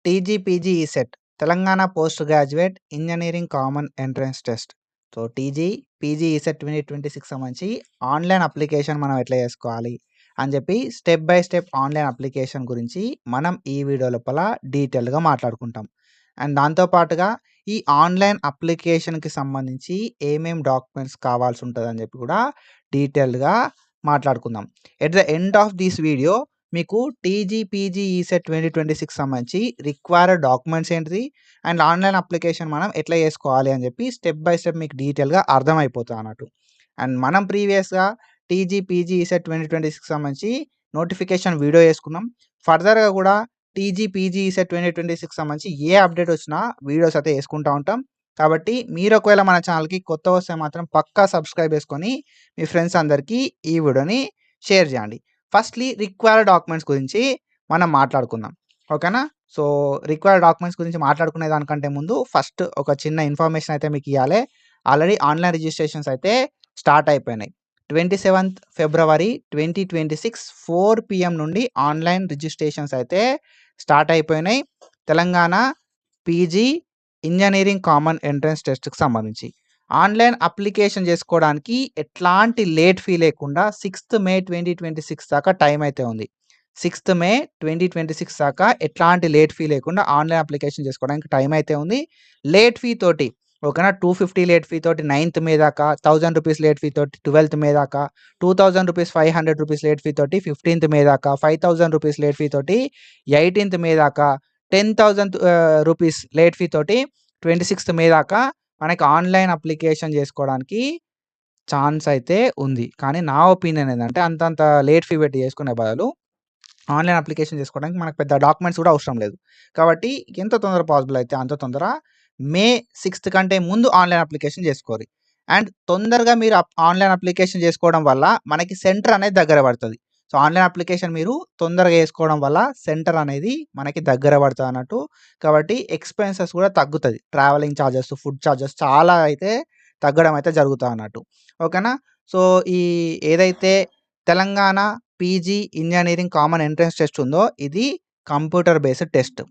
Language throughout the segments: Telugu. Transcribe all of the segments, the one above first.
టీజీపీజీ ECET Telangana post graduate engineering common entrance test. So TG PG ECET 2026 సంబంధించి ఆన్లైన్ అప్లికేషన్ మనం ఎట్లా చేసుకోవాలి అని చెప్పి step by step online application గురించి మనం ఈ వీడియో లోపల డీటెయిల్గా మాట్లాడుకుంటాం. అండ్ దాంతోపాటుగా ఈ ఆన్లైన్ అప్లికేషన్కి సంబంధించి ఏమేం డాక్యుమెంట్స్ కావాల్సి ఉంటుంది అని చెప్పి కూడా డీటెయిల్గా మాట్లాడుకుందాం. At the end of this video మీకు టీజీపీజీ ఈసెట్ 2026 సంబంధించి రిక్వైర్డ్ డాక్యుమెంట్స్ ఏంటిది అండ్ ఆన్లైన్ అప్లికేషన్ మనం ఎట్లా చేసుకోవాలి అని చెప్పి స్టెప్ బై స్టెప్ మీకు డీటెయిల్గా అర్థమైపోతుంది అన్నట్టు. అండ్ మనం ప్రీవియస్గా టీజీపీజీ ఈసెట్ 2026 సంబంధించి నోటిఫికేషన్ వీడియో చేసుకున్నాం. ఫర్దర్గా కూడా టీజీపీజీ ఈసెట్ 2026 సంబంధించి ఏ అప్డేట్ వచ్చినా వీడియోస్ అయితే వేసుకుంటూ ఉంటాం. కాబట్టి మీరు ఒకవేళ మన ఛానల్కి కొత్త వస్తే మాత్రం పక్కా సబ్స్క్రైబ్ చేసుకొని మీ ఫ్రెండ్స్ అందరికీ ఈ వీడియోని షేర్ చేయండి. ఫస్ట్లీ రిక్వైర్డ్ డాక్యుమెంట్స్ గురించి మనం మాట్లాడుకుందాం, ఓకేనా? సో రిక్వైర్డ్ డాక్యుమెంట్స్ గురించి మాట్లాడుకునే దానికంటే ముందు ఫస్ట్ ఒక చిన్న ఇన్ఫర్మేషన్ అయితే మీకు ఇవ్వాలి. ఆల్రెడీ ఆన్లైన్ రిజిస్ట్రేషన్స్ అయితే స్టార్ట్ అయిపోయినాయి. 27th February 2026 4 PM నుండి ఆన్లైన్ రిజిస్ట్రేషన్స్ అయితే స్టార్ట్ అయిపోయినాయి Telangana PG engineering common entrance టెస్ట్కి సంబంధించి. ఆన్లైన్ అప్లికేషన్ చేసుకోవడానికి ఎట్లాంటి లేట్ ఫీ లేకుండా 6th May 2026 దాకా టైం అయితే ఉంది. 6th May 2026 దాకా ఎట్లాంటి లేట్ ఫీ లేకుండా ఆన్లైన్ అప్లికేషన్ చేసుకోవడానికి టైం అయితే ఉంది. లేట్ ఫీ తోటి ఓకేనా, 250 లేట్ ఫీ తోటి 9th May దాకా, 1000 రూపీస్ లేట్ ఫీ తోటి 12th May దాకా, 2000 రూపీస్ 500 రూపీస్ లేట్ ఫీ తోటి 15th May దాకా, 5000 రూపీస్ లేట్ ఫీ తోటి 18th May దాకా, 10,000 రూపీస్ లేట్ ఫీ తోటి 26th May దాకా మనకి ఆన్లైన్ అప్లికేషన్ చేసుకోవడానికి ఛాన్స్ అయితే ఉంది. కానీ నా ఒపీనియన్ ఏంటంటే అంతంత లేట్ ఫీ పెట్టి చేసుకునే బదులు ఆన్లైన్ అప్లికేషన్ చేసుకోవడానికి మనకు పెద్ద డాక్యుమెంట్స్ కూడా అవసరం లేదు. కాబట్టి ఎంత తొందర పాసిబుల్ అయితే అంత తొందర May 6th కంటే ముందు ఆన్లైన్ అప్లికేషన్ చేసుకోవాలి. అండ్ తొందరగా మీరు ఆన్లైన్ అప్లికేషన్ చేసుకోవడం వల్ల మనకి సెంటర్ అనేది దగ్గర పడుతుంది. సో ఆన్లైన్ అప్లికేషన్ మీరు తొందరగా వేసుకోవడం వల్ల సెంటర్ అనేది మనకి దగ్గర పడుతుంది అన్నట్టు. కాబట్టి ఎక్స్పెన్సెస్ కూడా తగ్గుతుంది. ట్రావెలింగ్ ఛార్జెస్, ఫుడ్ ఛార్జెస్ చాలా అయితే తగ్గడం అయితే జరుగుతుంది అన్నట్టు, ఓకేనా? సో ఈ ఏదైతే Telangana PG engineering common entrance test ఉందో ఇది కంప్యూటర్ బేస్డ్ టెస్ట్,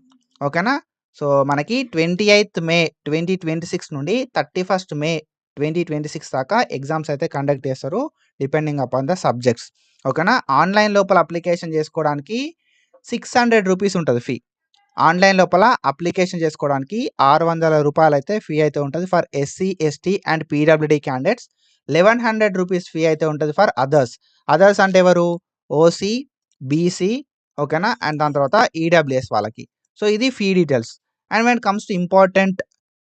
ఓకేనా? సో మనకి 28th May 2026 నుండి 31st May 2026 దాకా ఎగ్జామ్స్ అయితే కండక్ట్ చేస్తారు డిపెండింగ్ అపాన్ ద సబ్జెక్ట్స్, ఓకేనా? ఆన్లైన్ లోపల అప్లికేషన్ చేసుకోవడానికి 600 రూపీస్ ఉంటుంది ఫీ. ఆన్లైన్ లోపల అప్లికేషన్ చేసుకోవడానికి 600 రూపాయలు అయితే ఫీ అయితే ఉంటుంది for SC, ST and PWD candidates. 1100 rupees fee అయితే ఉంటుంది ఫర్ అదర్స్. అదర్స్ అంటే ఎవరు? ఓసీ, బీసీ, ఓకేనా? అండ్ దాని తర్వాత ఈడబ్ల్యూఎస్ వాళ్ళకి. సో ఇది fee details. And when it comes to important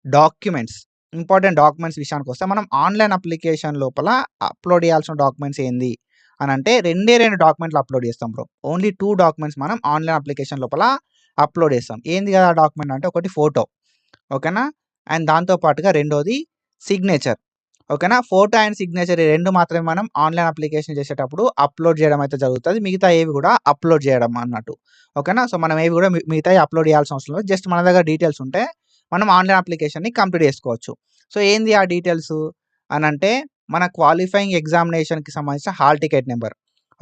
documents విషయానికి వస్తే మనం ఆన్లైన్ అప్లికేషన్ లోపల అప్లోడ్ చేయాల్సిన డాక్యుమెంట్స్ ఏంది అని అంటే రెండు డాక్యుమెంట్లు అప్లోడ్ చేస్తాం బ్రో. ఓన్లీ 2 డాక్యుమెంట్స్ మనం ఆన్లైన్ అప్లికేషన్ లోపల అప్లోడ్ చేస్తాం. ఏంది కదా డాక్యుమెంట్ అంటే ఒకటి ఫోటో, ఓకేనా? అండ్ దాంతోపాటుగా రెండోది సిగ్నేచర్, ఓకేనా? ఫోటో అండ్ సిగ్నేచర్ ఈ రెండు మాత్రమే మనం ఆన్లైన్ అప్లికేషన్ చేసేటప్పుడు అప్లోడ్ చేయడం అయితే జరుగుతుంది. మిగతా ఏవి కూడా అప్లోడ్ చేయడం అన్నట్టు, ఓకేనా? సో మనం ఏవి కూడా మిగతా అప్లోడ్ చేయాల్సిన అవసరం లేదు. జస్ట్ మన దగ్గర డీటెయిల్స్ ఉంటే మనం ఆన్లైన్ అప్లికేషన్ని కంప్లీట్ చేసుకోవచ్చు. సో ఏంది ఆ డీటెయిల్స్ అని అంటే మన క్వాలిఫైయింగ్ ఎగ్జామినేషన్కి సంబంధించిన హాల్ టికెట్ నెంబర్,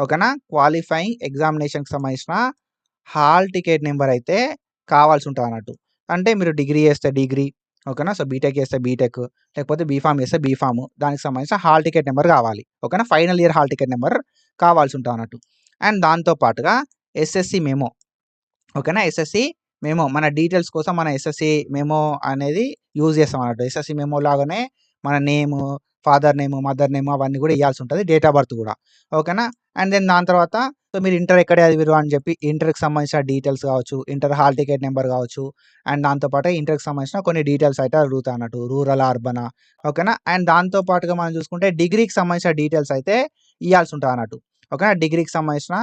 ఓకేనా? క్వాలిఫైయింగ్ ఎగ్జామినేషన్కి సంబంధించిన హాల్ టికెట్ నెంబర్ అయితే కావాల్సి ఉంటుంది అన్నట్టు. అంటే మీరు డిగ్రీ చేస్తే డిగ్రీ, ఓకేనా? సో బీటెక్ చేస్తే బీటెక్, లేకపోతే బీఫామ్ చేస్తే బీఫామ్, దానికి సంబంధించిన హాల్ టికెట్ నెంబర్ కావాలి, ఓకేనా? Final year hall ticket number కావాల్సి ఉంటుంది అన్నట్టు. అండ్ దాంతోపాటుగా ఎస్ఎస్సి మెమో, ఓకేనా? ఎస్ఎస్సి మెమో మన డీటెయిల్స్ కోసం మన ఎస్ఎస్సి మెమో అనేది యూజ్ చేస్తాం అన్నట్టు. ఎస్ఎస్సి మెమో లాగానే మన నేము, ఫాదర్ నేము, మదర్ నేము అవన్నీ కూడా ఇవ్వాల్సి ఉంటుంది, డేట్ ఆఫ్ బర్త్ కూడా, ఓకేనా? అండ్ దెన్ దాని తర్వాత సో మీరు ఇంటర్ ఎక్కడ చదివారు అని చెప్పి ఇంటర్కి సంబంధించిన డీటెయిల్స్ కావచ్చు, ఇంటర్ హాల్ టికెట్ నెంబర్ కావచ్చు, అండ్ దాంతోపాటు ఇంటర్కి సంబంధించిన కొన్ని డీటెయిల్స్ అయితే అడుగుతా అన్నట్టు, రూరల్, అర్బనా, ఓకేనా? అండ్ దాంతోపాటుగా మనం చూసుకుంటే డిగ్రీకి సంబంధించిన డీటెయిల్స్ అయితే ఇవ్వాల్సి ఉంటుంది అన్నట్టు, ఓకేనా? డిగ్రీకి సంబంధించిన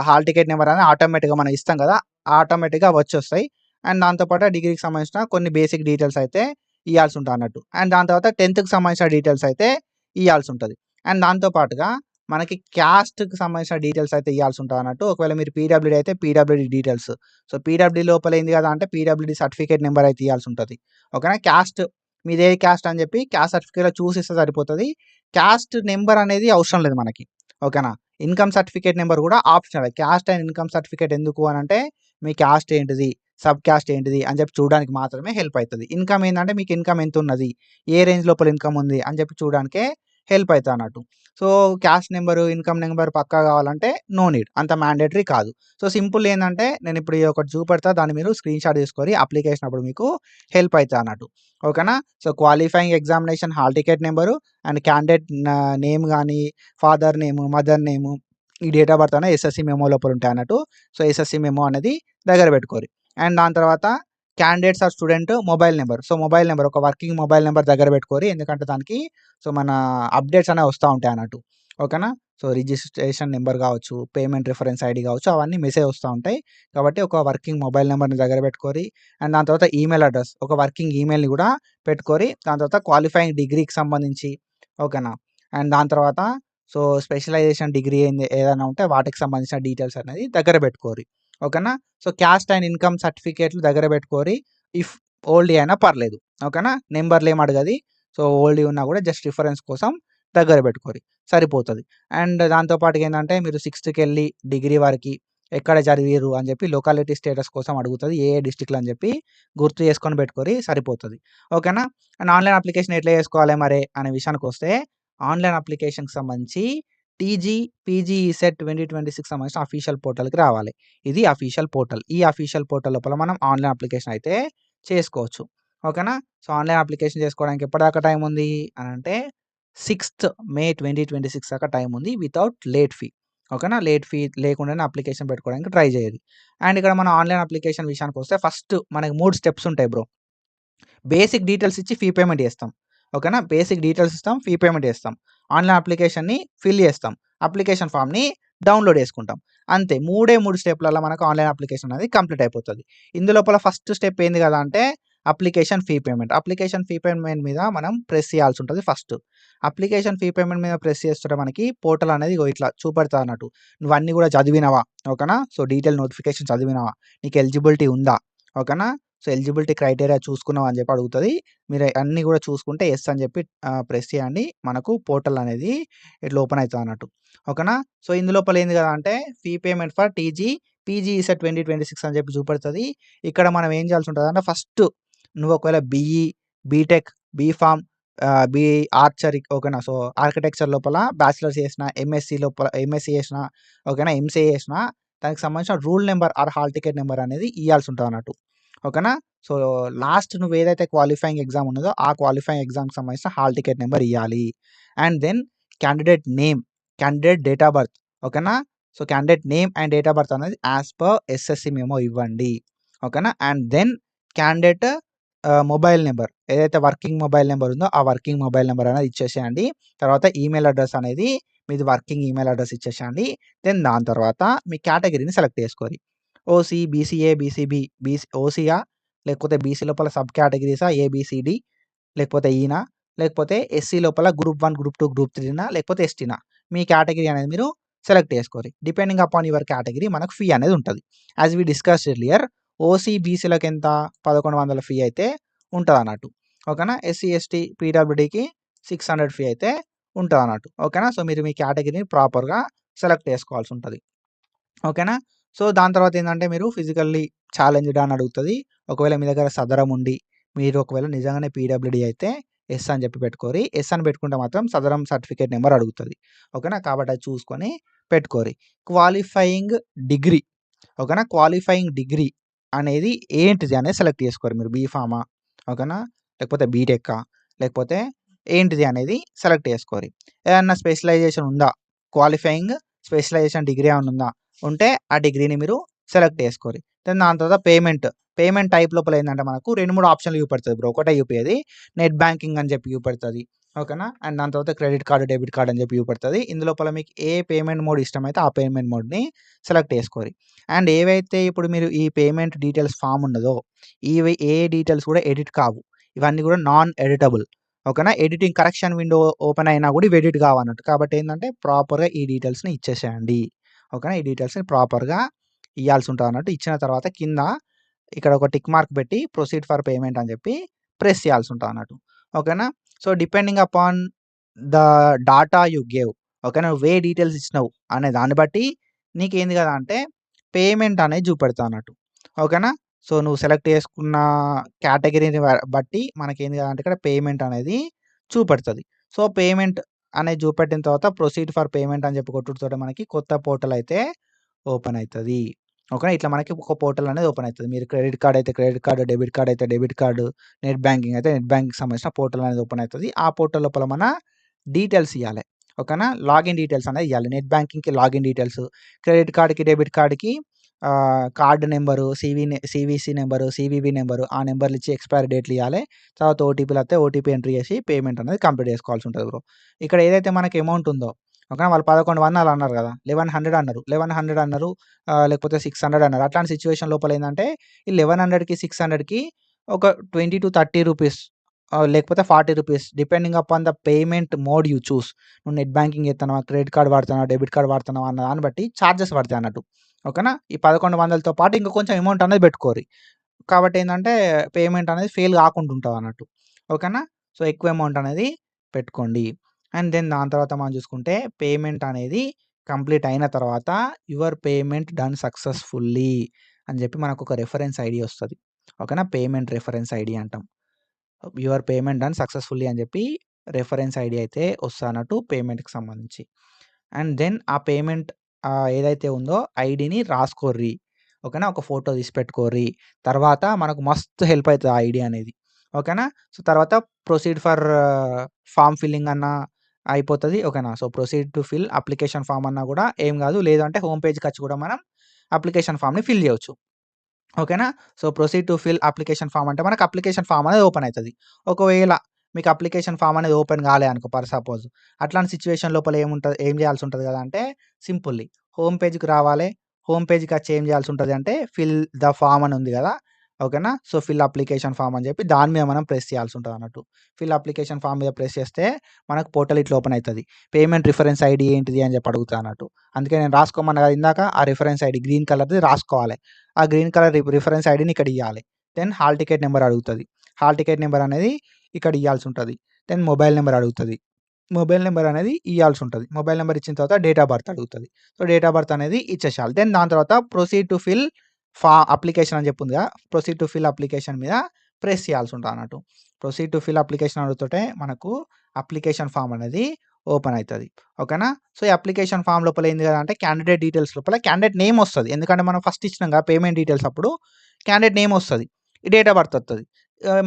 హాల్ టికెట్ నెంబర్ అనేది ఆటోమేటిక్గా మనం ఇస్తాం కదా, ఆటోమేటిక్గా వచ్చేస్తాయి. అండ్ దాంతోపాటు డిగ్రీకి సంబంధించిన కొన్ని బేసిక్ డీటెయిల్స్ అయితే ఇవ్వాల్సి ఉంటుంది అన్నట్టు. అండ్ దాని తర్వాత 10th సంబంధించిన డీటెయిల్స్ అయితే ఇవ్వాల్సి ఉంటుంది. అండ్ దాంతోపాటుగా మనకి క్యాస్ట్కి సంబంధించిన డీటెయిల్స్ అయితే ఇవ్వాల్సి ఉంటుంది అన్నట్టు. ఒకవేళ మీరు పీడబ్ల్యూడీ అయితే పీడబ్ల్యూడీ డీటెయిల్స్, సో పీడబ్ల్యూడీ లోపల ఏంది కదా అంటే పీడబ్ల్యూడీ సర్టిఫికేట్ నెంబర్ అయితే ఇవ్వాల్సి ఉంటుంది, ఓకేనా? క్యాస్ట్ మీదే క్యాస్ట్ అని చెప్పి క్యాస్ట్ సర్టిఫికేట్లో చూసిస్తే సరిపోతుంది. క్యాస్ట్ నెంబర్ అనేది అవసరం లేదు మనకి, ఓకేనా? ఇన్కమ్ సర్టిఫికేట్ నెంబర్ కూడా optional. Caste and income certificate ఎందుకు అని అంటే మీ క్యాస్ట్ ఏంటిది, సబ్ క్యాస్ట్ ఏంటిది అని చెప్పి చూడడానికి మాత్రమే హెల్ప్ అవుతుంది. ఇన్కమ్ ఏంటంటే మీకు ఇన్కమ్ ఎంత ఉన్నది, ఏ రేంజ్ లోపల ఇన్కమ్ ఉంది అని చెప్పి చూడడానికే హెల్ప్ అవుతుంది అన్నట్టు. So caste number, income number పక్కా కావాలంటే నో నీడ్, అంత మ్యాండేటరీ కాదు. సో సింపుల్ ఏంటంటే నేను ఇప్పుడు ఈ ఒకటి చూపెడతా, దాన్ని మీరు స్క్రీన్ షాట్ తీసుకొని అప్లికేషన్ అప్పుడు మీకు హెల్ప్ అవుతుంది అన్నట్టు. ఓకేనా. So qualifying examination hall ticket number and candidate name కానీ, ఫాదర్ నేము, మదర్ నేము, ఈ డేట్ ఆఫ్ బర్త్ అనేది ఎస్ఎస్సి మెమో లోపల ఉంటాయి అన్నట్టు. సో ఎస్ఎస్సి మెమో అనేది దగ్గర పెట్టుకోరు. అండ్ దాని తర్వాత candidates or student mobile number. So mobile number, ఒక వర్కింగ్ మొబైల్ నెంబర్ దగ్గర పెట్టుకోరు, ఎందుకంటే దానికి సో మన అప్డేట్స్ అనేవి వస్తూ ఉంటాయి అన్నట్టు. ఓకేనా. సో రిజిస్ట్రేషన్ నెంబర్ కావచ్చు, పేమెంట్ రిఫరెన్స్ ఐడి కావచ్చు, అవన్నీ మెసేజ్ వస్తూ ఉంటాయి. కాబట్టి ఒక వర్కింగ్ మొబైల్ నెంబర్ని దగ్గర పెట్టుకోరి. అండ్ దాని తర్వాత ఈమెయిల్ అడ్రస్, ఒక వర్కింగ్ ఈమెయిల్ని కూడా పెట్టుకోరి. దాని తర్వాత క్వాలిఫైయింగ్ డిగ్రీకి సంబంధించి. ఓకేనా. అండ్ దాని తర్వాత సో స్పెషలైజేషన్ డిగ్రీ ఏదైనా ఉంటే వాటికి సంబంధించిన డీటెయిల్స్ అనేది దగ్గర పెట్టుకోరి. ఓకేనా. సో క్యాస్ట్ అండ్ ఇన్కమ్ సర్టిఫికేట్లు దగ్గర పెట్టుకోరి. ఇఫ్ ఓల్డ్ అయినా పర్లేదు. ఓకేనా. నెంబర్లు ఏం అడగది. సో ఓల్డ్ ఉన్నా కూడా జస్ట్ రిఫరెన్స్ కోసం దగ్గర పెట్టుకోరి, సరిపోతుంది. అండ్ దాంతోపాటు ఏంటంటే మీరు 6th వెళ్ళి డిగ్రీ వరకు ఎక్కడ చదివారు అని చెప్పి లొకాలిటీ స్టేటస్ కోసం అడుగుతుంది, ఏ డిస్టిక్లో అని చెప్పి గుర్తు చేసుకొని పెట్టుకోరి, సరిపోతుంది. ఓకేనా. అండ్ ఆన్లైన్ అప్లికేషన్ ఎట్లా చేసుకోవాలి మరి అనే విషయానికి వస్తే, ఆన్లైన్ అప్లికేషన్కి సంబంధించి టీజీ పీజీ ఈసెట్ 2026 సంబంధించిన అఫీషియల్ పోర్టల్కి రావాలి. ఇది అఫీషియల్ పోర్టల్. ఈ అఫీషియల్ పోర్టల్ లోపల మనం ఆన్లైన్ అప్లికేషన్ అయితే చేసుకోవచ్చు. ఓకేనా. సో ఆన్లైన్ అప్లికేషన్ చేసుకోవడానికి ఎప్పటిదాకా టైం ఉంది అని అంటే 6th May 2026 దాకా టైం ఉంది, వితౌట్ లేట్ ఫీ. ఓకేనా. లేట్ ఫీ లేకుండానే అప్లికేషన్ పెట్టుకోవడానికి ట్రై చేయాలి. అండ్ ఇక్కడ మన ఆన్లైన్ అప్లికేషన్ విషయానికి వస్తే ఫస్ట్ మనకి 3 స్టెప్స్ ఉంటాయి బ్రో. బేసిక్ డీటెయిల్స్ ఇచ్చి ఫీ పేమెంట్ చేస్తాం. ఓకేనా. బేసిక్ డీటెయిల్స్ ఇస్తాం, ఫీ పేమెంట్ చేస్తాం. ఆన్లైన్ అప్లికేషన్‌ని ఫిల్ చేస్తాం. అప్లికేషన్ ఫామ్‌ని డౌన్‌లోడ్ చేసుకుంటాం. అంతే 3 స్టెప్‌లలో మనకు ఆన్లైన్ అప్లికేషన్ అనేది కంప్లీట్ అయిపోతది. ఇందులోపల ఫస్ట్ స్టెప్ ఏంది కదా అంటే application fee payment. Application fee payment మీద మనం ప్రెస్ చేయాల్సి ఉంటది ఫస్ట్. అప్లికేషన్ ఫీ పేమెంట్ మీద ప్రెస్ చేస్తుంటే మనకి పోర్టల్ అనేది ఇగో ఇట్లా చూపెడతది అన్నట్టు. నువ్వు అన్నీ కూడా చదివినవా? ఓకేనా. సో డీటెయిల్ నోటిఫికేషన్ చదివినవా? నీకు ఎలిజిబిలిటీ ఉందా? ఓకేనా. సో ఎలిజిబిలిటీ క్రైటీరియా చూసుకున్నావా అని చెప్పి అడుగుతది. మీరు అన్నీ కూడా చూసుకుంటే యెస్ అని చెప్పి ప్రెస్ చేయండి. మనకు పోర్టల్ అనేది ఇట్లా ఓపెన్ అయితది అన్నట్టు. ఓకేనా. సో ఇందులోపల ఏంది కదా అంటే fee payment for TG, PG ECET 2026 అని చెప్పి చూపెడతది. ఇక్కడ మనం ఏం చేయాల్సి ఉంటదంటే ఫస్ట్ నువ్వు ఒకవేళ BE, BTech, BPharm, B archery, ఓకేనా. సో ఆర్కిటెక్చర్ లోపల బ్యాచిలర్స్ చేసినా, ఎంఎస్సీ చేసినా, ఓకేనా, ఎంసీఏ చేసినా దానికి సంబంధించిన roll number or hall ticket number అనేది ఇయ్యాల్సి ఉంటది అన్నట్టు. ఓకేనా. సో లాస్ట్ నువ్వు ఏదైతే క్వాలిఫైయింగ్ ఎగ్జామ్ ఉన్నదో ఆ క్వాలిఫైయింగ్ ఎగ్జామ్‌కి సంబంధించిన హాల్ టికెట్ నెంబర్ ఇయ్యాలి. And then candidate name, candidate date of birth. ఓకేనా. So candidate name and date of birth అనేది యాస్ పర్ ఎస్ఎస్‌సి మెమో ఇవ్వండి. ఓకేనా. And then candidate mobile number, ఏదైతే వర్కింగ్ మొబైల్ నెంబర్ ఉందో ఆ వర్కింగ్ మొబైల్ నెంబర్ అనేది ఇచ్చేసేయండి. తర్వాత ఈమెయిల్ అడ్రస్ అనేది మీది వర్కింగ్ ఈమెయిల్ అడ్రస్ ఇచ్చేసేయండి. దెన్ దాని తర్వాత మీ కేటగిరీని సెలెక్ట్ చేసుకోరి. ఓసీ, బీసీఏ, బీసీబీ, ఓసీయా, లేకపోతే బీసీ లోపల సబ్ కేటగిరీసా, ఏబీసీడీ, లేకపోతే ఈనా, లేకపోతే ఎస్సీ లోపల గ్రూప్ 1, గ్రూప్ 2, గ్రూప్ 3నా, లేకపోతే ఎస్టీనా, మీ కేటగిరీ అనేది మీరు సెలెక్ట్ చేసుకోరి. డిపెండింగ్ అపాన్ యువర్ కేటగిరీ మనకు ఫీ అనేది ఉంటది. As we discussed earlier, OC, బీసీలకు ఎంత 1100 ఫీ అయితే ఉంటదన్నట్టు. ఓకేనా. ఎస్సీ, ఎస్టీ, పీడబ్ల్యూడీకి 600 ఫీ అయితే ఉంటదన్నట్టు. ఓకేనా. సో మీరు మీ కేటగిరీని ప్రాపర్‌గా సెలెక్ట్ చేసుకోవాల్సి ఉంటది. ఓకేనా. సో దాని తర్వాత ఏందంటే మీరు ఫిజికల్లీ ఛాలెంజ్డ్ అని అడుగుతది. ఒకవేళ మీ దగ్గర సదరం ఉండి మీరు ఒకవేళ నిజంగానే పీడబ్ల్యూడీ అయితే యెస్ అని చెప్పి పెట్టుకోరి. యెస్ అని పెట్టుకుంటే మాత్రం సదరం సర్టిఫికేట్ నెంబర్ అడుగుతది. ఓకేనా. కాబట్టి అది చూసుకొని పెట్టుకోరి. Qualifying degree. ఓకేనా. క్వాలిఫైయింగ్ డిగ్రీ అనేది ఏంటిది అనేది సెలెక్ట్ చేసుకోరి. మీరు బీఫార్మా, ఓకేనా, లేకపోతే బీటెక్కా, లేకపోతే ఏంటిది అనేది సెలెక్ట్ చేసుకోరి. ఏదన్నా స్పెషలైజేషన్ ఉందా? క్వాలిఫైయింగ్ స్పెషలైజేషన్ డిగ్రీ ఏమన్నా ఉందా? ఉంటే ఆ డిగ్రీని మీరు సెలెక్ట్ చేసుకోరి. దెన్ దాని తర్వాత పేమెంట్ టైప్ లోపల ఏందంటే మనకు 2, 3 ఆప్షన్లు చూపెడతది బ్రో. ఒకటే చూపియది. నెట్ బ్యాంకింగ్ అని చెప్పి చూపెడతది. ఓకేనా. అండ్ దాని తర్వాత క్రెడిట్ కార్డ్, డెబిట్ కార్డ్ అని చెప్పి చూపెడతది. ఇందులోపల మీకు ఏ పేమెంట్ మోడ్ ఇష్టమైతే ఆ పేమెంట్ మోడ్‌ని సెలెక్ట్ చేసుకోరి. అండ్ ఏవైతే ఇప్పుడు మీరు ఈ పేమెంట్ డీటెయిల్స్ ఫామ్ ఉన్నదో ఇవి ఏ డీటెయిల్స్ కూడా ఎడిట్ కావు. ఇవన్నీ కూడా నాన్ ఎడిటబుల్. ఓకేనా. ఎడిటింగ్ కరెక్షన్ విండో ఓపెన్ అయినా కూడా ఇవి ఎడిట్ కావన్నట్టు. కాబట్టి ఏందంటే ప్రాపర్‌గా ఈ డీటెయిల్స్‌ని ఇచ్చేసేయండి. ఓకేనా. ఈ డీటెయిల్స్‌ని ప్రాపర్‌గా ఇయ్యాల్సి ఉంటదన్నట్టు. ఇచ్చిన తర్వాత కింద ఇక్కడ ఒక టిక్ మార్క్ పెట్టి ప్రొసీడ్ ఫర్ పేమెంట్ అని చెప్పి ప్రెస్ చేయాల్సి ఉంటదన్నట్టు. ఓకేనా. So depending upon the data you gave, ఓకేనా, నువ్వు ఏ డీటెయిల్స్ ఇచ్చినావు అనే దాన్ని బట్టి నీకేంది కదా అంటే పేమెంట్ అనేది చూపెడతా అన్నట్టు. ఓకేనా. సో, నువ్వు సెలెక్ట్ చేసుకున్న కేటగిరీని బట్టి మనకేంది కాదంటే ఇక్కడ పేమెంట్ అనేది చూపెడతది. సో, పేమెంట్ అనేది చూపెట్టిన తర్వాత ప్రొసీడ్ ఫర్ పేమెంట్ అని చెప్పి కొట్టుడుతోటే మనకి కొత్త పోర్టల్ అయితే ఓపెన్ అయితది. ఓకేనా. ఇట్లా మనకి ఒక పోర్టల్ అనేది ఓపెన్ అయితది. మీరు క్రెడిట్ కార్డ్ అయితే క్రెడిట్ కార్డ్, డెబిట్ కార్డ్ అయితే డెబిట్ కార్డ్, నెట్ బ్యాంకింగ్ అయితే నెట్ బ్యాంకింగ్‌కి సంబంధించిన పోర్టల్ అనేది ఓపెన్ అయితది. ఆ పోర్టల్ లోపల మన డీటెయిల్స్ ఇయ్యాలే. ఓకేనా. లాగిన్ డీటెయిల్స్ అనేది ఇయ్యాలి. నెట్ బ్యాంకింగ్‌కి లాగిన్ డీటెయిల్స్, క్రెడిట్ కార్డ్‌కి, డెబిట్ కార్డ్‌కి card number, CVC number, సీవీవీ number, ఆ నంబర్లు ఇచ్చి ఎక్స్‌పైరీ డేట్లు ఇయ్యాలే. తర్వాత ఓటీపీలు వస్తే ఓటీపీ ఎంట్రీ చేసి పేమెంట్ అనేది కంప్లీట్ చేసుకోవాల్సి ఉంటది బ్రో. ఇక్కడ ఏదైతే మనకి అమౌంట్ ఉందో, ఓకేనా. వాళ్ళు 1100 అన్నారు కదా! 1100 అన్నారు. 1100 అన్నారు, లేకపోతే 600 అన్నారు. అట్లాంటి సిట్యుయేషన్ లోపల ఏందంటే ఈ 1100కి, 600కి ఒక 20-30 రూపీస్ లేకపోతే 40 rupees depending upon the payment mode you choose. నువ్వు నెట్ బ్యాంకింగ్ చేత్తన్నావా, క్రెడిట్ కార్డ్ వాడుతున్నావా, డెబిట్ కార్డ్ వాడుతున్నావా అన్న దాన్ని బట్టి చార్జెస్ పడతాయి అన్నట్టు. ఓకేనా. ఈ 1100తో పాటు ఇంకా కొంచెం అమౌంట్ అనేది పెట్టుకోరి. కాబట్టి ఏందంటే పేమెంట్ అనేది ఫెయిల్ కాకుండా ఉంటదన్నట్టు. ఓకేనా. సో, ఎక్కువ అమౌంట్ అనేది పెట్టుకోండి. అండ్ దెన్ దాని తర్వాత మనం చూసుకుంటే పేమెంట్ అనేది కంప్లీట్ అయిన తర్వాత యువర్ పేమెంట్ డన్ సక్సెస్‌ఫుల్లీ అని చెప్పి మనకొక రిఫరెన్స్ ఐడీ వస్తది. ఓకేనా. పేమెంట్ రిఫరెన్స్ ఐడీ అంటాం. యువర్ పేమెంట్ డన్ సక్సెస్‌ఫుల్లీ అని చెప్పి రిఫరెన్స్ ఐడీ అయితే వస్తదన్నట్టు పేమెంట్‌కి సంబంధించి. అండ్ దెన్ ఆ పేమెంట్ ఏదైతే ఉందో ఐడీని రాసుకోర్రి. ఓకేనా. ఒక ఫోటో తీసి పెట్టుకోర్రి. తర్వాత మనకు మస్తు హెల్ప్ అయితది ఆ ఐడీ అనేది. ఓకేనా. సో, తర్వాత ప్రొసీడ్ ఫర్ ఫార్మ్ ఫిల్లింగ్ అన్నా అయిపోతది. ఓకేనా. So, proceed to fill application form అన్నా కూడా ఏం కాదు. లేదంటే హోమ్ పేజ్‌కొచ్చి కూడా మనం అప్లికేషన్ ఫార్మ్‌ని ఫిల్ చేయొచ్చు. ఓకేనా. So, proceed to fill application form అంటే మనకు అప్లికేషన్ ఫార్మ్ అనేది ఓపెన్ అయితది. ఒకవేళ మీకు అప్లికేషన్ ఫార్మ్ అనేది ఓపెన్ కాలే అనుకో ఫర్ సపోజ్. అట్లాంటి సిట్యుయేషన్ లోపల ఏం చేయాల్సి ఉంటది కదా అంటే సింపుల్లీ హోమ్ పేజ్‌కి రావాలే. హోమ్ పేజ్‌కొచ్చి ఏం చేయాల్సి ఉంటది అంటే ఫిల్ ద ఫార్మ్ అని ఉంది కదా! ఓకేనా. సో, ఫిల్ అప్లికేషన్ ఫార్మ్ అని చెప్పి దాని మీద మనం ప్రెస్ చేయాల్సి ఉంటదన్నట్టు. ఫిల్ అప్లికేషన్ ఫార్మ్ మీద ప్రెస్ చేస్తే మనకు పోర్టల్ ఇట్లా ఓపెన్ అయితది. పేమెంట్ రిఫరెన్స్ ఐడీ ఏంటిది అని చెప్పి అడుగుతదన్నట్టు. అందుకే నేను రాసుకోమన్నా కదా ఇందాక ఆ రిఫరెన్స్ ఐడీ గ్రీన్ కలర్‌ది రాసుకోవాలి. ఆ గ్రీన్ కలర్ రిఫరెన్స్ ఐడీని ఇక్కడ ఇయ్యాలి. దెన్ హాల్ టికెట్ నంబర్ అడుగుతది. హాల్ టికెట్ నంబర్ అనేది ఇక్కడ ఇయ్యాల్సి ఉంటది. దెన్ మొబైల్ నంబర్ అడుగుతది. మొబైల్ నంబర్ అనేది ఇయ్యాల్సి ఉంటది. మొబైల్ నంబర్ ఇచ్చిన తర్వాత డేట్ ఆఫ్ బర్త్ అడుగుతది. సో, డేట్ ఆఫ్ బర్త్ అనేది ఇచ్చేసేయాలి. దెన్ దాని తర్వాత ప్రొసీడ్ టు ఫిల్ అప్లికేషన్ అని చెప్పి ఉందిగా. ప్రొసీడ్ టు ఫిల్ అప్లికేషన్ మీద ప్రెస్ చేయాల్సి ఉంటదన్నట్టు. ప్రొసీడ్ టు ఫిల్ అప్లికేషన్ అడుగుతుంటే మనకు అప్లికేషన్ ఫార్మ్ అనేది ఓపెన్ అయితది. ఓకేనా. సో, ఈ అప్లికేషన్ ఫార్మ్ లోపల ఏంది కదా అంటే క్యాండిడేట్ డీటెయిల్స్ లోపల క్యాండిడేట్ నేమ్ వస్తది. ఎందుకంటే మనం ఫస్ట్ ఇచ్చినాంగా పేమెంట్ డీటెయిల్స్ అప్పుడు క్యాండిడేట్ నేమ్ వస్తది. ఈ డేట్ ఆఫ్ బర్త్ వత్తది.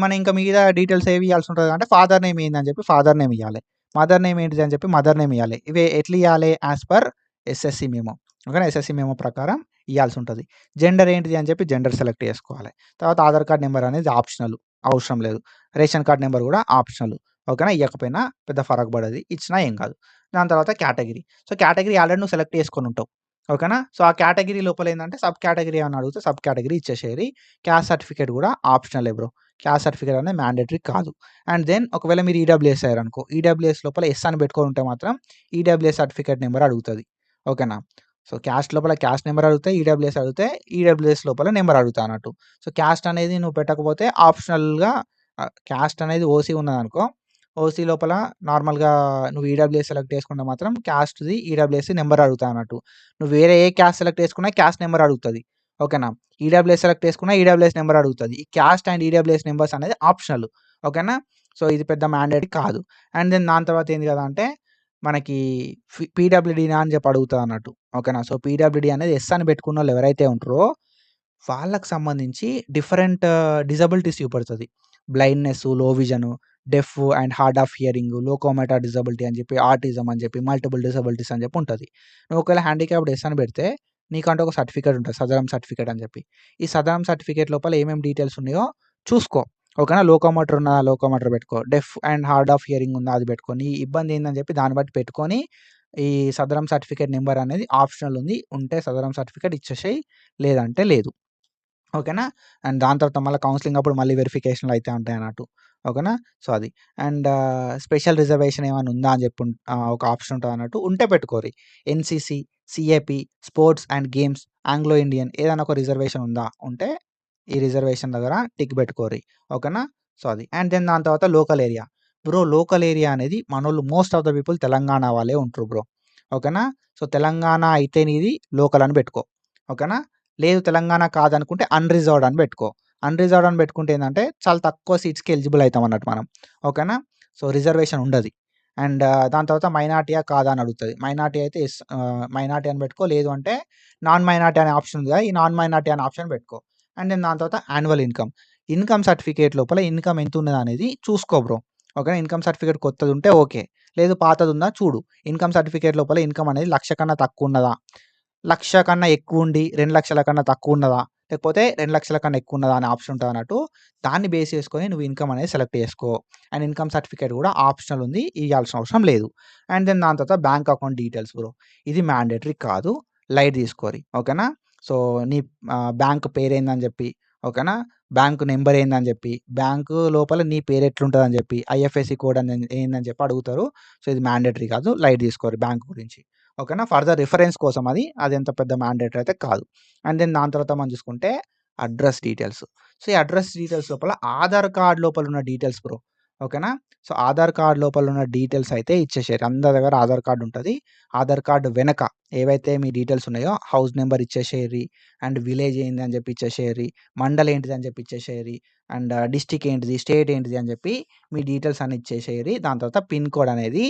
మనం ఇంకా మిగతా డీటెయిల్స్ ఏవి ఇయ్యాల్సి ఉంటది అంటే ఫాదర్ నేమ్ ఏందని చెప్పి ఫాదర్ నేమ్ ఇయ్యాలి. మదర్ నేమ్ ఏంటిది అని చెప్పి మదర్ నేమ్ ఇయ్యాలి. ఇవి ఎట్లా ఇయ్యాలి యాస్ పర్ ఎస్ఎస్‌సి మెమో. ఓకేనా. ఎస్ఎస్‌సి మెమో ప్రకారం ఇయ్యాల్సి ఉంటది. జెండర్ ఏంటిది అని చెప్పి జెండర్ సెలెక్ట్ చేసుకోవాలి. తర్వాత ఆధార్ కార్డ్ నంబర్ అనేది ఆప్షనల్. అవసరం లేదు. రేషన్ కార్డ్ నంబర్ కూడా ఆప్షనల్. ఓకేనా. ఇయ్యకపోయినా పెద్ద ఫరక్ పడది. ఇచ్చినా ఏం కాదు. దాని తర్వాత కేటగిరీ. సో, కేటగిరీ ఆల్రెడీ నువ్వు సెలెక్ట్ చేసుకొని ఉంటావు. ఓకేనా. సో, ఆ కేటగిరీ లోపల ఏందంటే సబ్ కేటగిరీ ఏమన్నా అడిగితే సబ్ కేటగిరీ ఇచ్చేసేయరి. క్యాస్ట్ సర్టిఫికేట్ కూడా ఆప్షనలే బ్రో. క్యాస్ట్ సర్టిఫికేట్ అనేది మ్యాండేటరీ కాదు. అండ్ దెన్ ఒకవేళ మీరు ఈడబ్ల్యూఎస్ అయ్యారనుకో, ఈడబ్ల్యూఎస్ లోపల ఎస్ అని పెట్టుకొని ఉంటే మాత్రం ఈడబ్ల్యూఎస్ సర్టిఫికేట్ నంబర్ అడుగుతది. ఓకేనా. సో, క్యాస్ట్ లోపల క్యాస్ట్ నంబర్ అడిగితే, ఈడబ్ల్యూఎస్ అడిగితే ఈడబ్ల్యూఎస్ లోపల నంబర్ అడుగుతాదన్నట్టు. సో, క్యాస్ట్ అనేది నువ్వు పెట్టకపోతే ఆప్షనల్‌గా క్యాస్ట్ అనేది ఓసీ ఉన్నదనుకో, ఓసీ లోపల నార్మల్‌గా నువ్వు ఈడబ్ల్యూఎస్ సెలెక్ట్ చేసుకుంటే మాత్రం క్యాస్ట్‌ది ఈడబ్ల్యూఎస్ నంబర్ అడుగుతాదన్నట్టు. నువ్వు వేరే ఏ క్యాస్ట్ సెలెక్ట్ చేసుకున్నా క్యాస్ట్ నంబర్ అడుగుతది. ఓకేనా. ఈడబ్ల్యూఎస్ సెలెక్ట్ చేసుకున్నా ఈడబ్ల్యూఎస్ నంబర్ అడుగుతది. ఈ క్యాస్ట్ అండ్ ఈడబ్ల్యూఎస్ నంబర్స్ అనేది ఆప్షనల్. ఓకేనా. సో, ఇది పెద్ద మ్యాండేటరీ కాదు. అండ్ దెన్ దాని తర్వాత ఏంది కదా అంటే మనకి పీడబ్ల్యూడీనా అని చెప్పి అడుగుతదన్నట్టు. ఓకేనా. సో, పీడబ్ల్యూడీ అనేది ఎస్ అని పెట్టుకున్నోళ్ళు ఎవరైతే ఉంటారో వాళ్ళకి సంబంధించి డిఫరెంట్ డిజబిలిటీస్ చూపెడతది. బ్లైండ్‌నెస్, లో vision, deaf and hard of hearing, locomotor disability అని చెప్పి, ఆటిజం అని చెప్పి, మల్టిపుల్ డిసబిలిటీస్ అని చెప్పి ఉంటది. నువ్వు ఒకవేళ హ్యాండిక్యాప్డ్ ఎస్ అని పెడితే నీకంటూ ఒక సర్టిఫికేట్ ఉంటది. సదరం సర్టిఫికేట్ అని చెప్పి. ఈ సదరం సర్టిఫికేట్ లోపల ఏమేమి డీటెయిల్స్ ఉన్నాయో చూసుకో. ఓకేనా. లోకోమోటర్ ఉన్నదా లోకోమోటర్ పెట్టుకో. Deaf and hard of hearing ఉందా అది పెట్టుకో. నీ ఇబ్బంది ఏందని చెప్పి దాన్ని బట్టి పెట్టుకొని ఈ సదరం సర్టిఫికేట్ నంబర్ అనేది ఆప్షనల్ ఉంది. ఉంటే సదరం సర్టిఫికేట్ ఇచ్చేసేయి. లేదంటే లేదు. ఓకేనా. అండ్ దాని తర్వాత మళ్ళీ కౌన్సెలింగ్ అప్పుడు మళ్ళీ వెరిఫికేషన్‌లు అయితా ఉంటాయన్నట్టు. ఓకేనా. సో, అది. అండ్ స్పెషల్ రిజర్వేషన్ ఏమన్నా ఉందా అని చెప్పి ఒక ఆప్షన్ ఉంటదన్నట్టు. ఉంటే పెట్టుకోరి. NCC, CAP, sports and games, Anglo Indian ఏదైనా ఒక రిజర్వేషన్ ఉందా? ఉంటే ఈ రిజర్వేషన్ దగ్గర టిక్ పెట్టుకోరి. ఓకేనా. సో, అది. అండ్ దెన్ దాని తర్వాత local area. Bro local area అనేది మనోళ్ళు most of the people Telangana వాళ్ళే ఉంటరు బ్రో. ఓకేనా. సో, తెలంగాణ అయితే నీది లోకల్ అని పెట్టుకో. ఓకేనా. లేదు తెలంగాణ కాదనుకుంటే అన్‌రిజర్వ్డ్ అని పెట్టుకో. అన్‌రిజర్వ్డ్ అని పెట్టుకుంటే ఏందంటే చాలా తక్కువ సీట్స్‌కి ఎలిజిబుల్ అయితాం అన్నట్టు మనం. ఓకేనా? సో, రిజర్వేషన్ ఉండది. అండ్ దాని తర్వాత మైనారిటీయా కాదా అని అడుగుతది. మైనారిటీ అయితే మైనారిటీ అని పెట్టుకో. లేదు అంటే నాన్ మైనారిటీ అనే ఆప్షన్ ఉంది కదా! ఈ నాన్ మైనారిటీ అనే ఆప్షన్ పెట్టుకో. అండ్ దెన్ దాని తర్వాత యాన్యువల్ ఇన్‌కమ్. ఇన్‌కమ్ సర్టిఫికేట్ లోపల ఇన్‌కమ్ ఎంతున్నదనేది చూసుకో బ్రో. ఓకేనా? ఇన్‌కమ్ సర్టిఫికేట్ కొత్తదుంటే ఓకే. లేదు పాతదుందా చూడు. ఇన్‌కమ్ సర్టిఫికేట్ లోపల ఇన్‌కమ్ అనేది 1,00,000 కన్నా తక్కువున్నదా? 1,00,000 కన్నా ఎక్కువుండి 2,00,000 కన్నా తక్కువున్నదా? లేకపోతే 2,00,000 కన్నా ఎక్కువున్నదా అనే ఆప్షన్ ఉంటదన్నట్టు. దాన్ని బేస్ చేసుకొని నువ్వు ఇన్‌కమ్ అనేది సెలెక్ట్ చేసుకో. అండ్ ఇన్‌కమ్ సర్టిఫికేట్ కూడా ఆప్షనల్ ఉంది. ఇయ్యాల్సిన అవసరం లేదు. అండ్ దెన్ దాని తర్వాత బ్యాంక్ అకౌంట్ డీటెయిల్స్ బ్రో. ఇది మ్యాండేటరీ కాదు. లైట్ తీసుకోరి. ఓకేనా? సో, నీ బ్యాంక్ పేరేందని చెప్పి, ఓకేనా? బ్యాంక్ నంబర్ ఏందని చెప్పి, బ్యాంకు లోపల నీ పేరు ఎట్లుంటదని చెప్పి, ఐఎఫ్ఎస్‌సి కోడ్ ఏందని చెప్పి అడుగుతారు. సో, ఇది మ్యాండేటరీ కాదు. లైట్ తీసుకోరి బ్యాంక్ గురించి. ఓకేనా? ఫర్దర్ రిఫరెన్స్ కోసం అది. అదెంత పెద్ద మ్యాండేటరీ అయితే కాదు. అండ్ దెన్ దాని తర్వాత మనం చూసుకుంటే అడ్రస్ డీటెయిల్స్. సో, ఈ అడ్రస్ డీటెయిల్స్ లోపల ఆధార్ కార్డ్ లోపల ఉన్న డీటెయిల్స్ బ్రో. ఓకేనా? సో, ఆధార్ కార్డ్ లోపల ఉన్న డీటెయిల్స్ అయితే ఇచ్చేసేయండి. అందరి దగ్గర ఆధార్ కార్డ్ ఉంటది. ఆధార్ కార్డ్ వెనక ఏవైతే మీ డీటెయిల్స్ ఉన్నాయో హౌస్ నంబర్ ఇచ్చేసేయండి. అండ్ విలేజ్ ఏంది అని చెప్పి ఇచ్చేసేయండి. మండల్ ఏంటిది అని చెప్పి ఇచ్చేసేయండి. అండ్ డిస్ట్రిక్ట్ ఏంటిది, స్టేట్ ఏంటిది అని చెప్పి మీ డీటెయిల్స్ అన్ని ఇచ్చేసేయండి. దాని తర్వాత పిన్ కోడ్ అనేది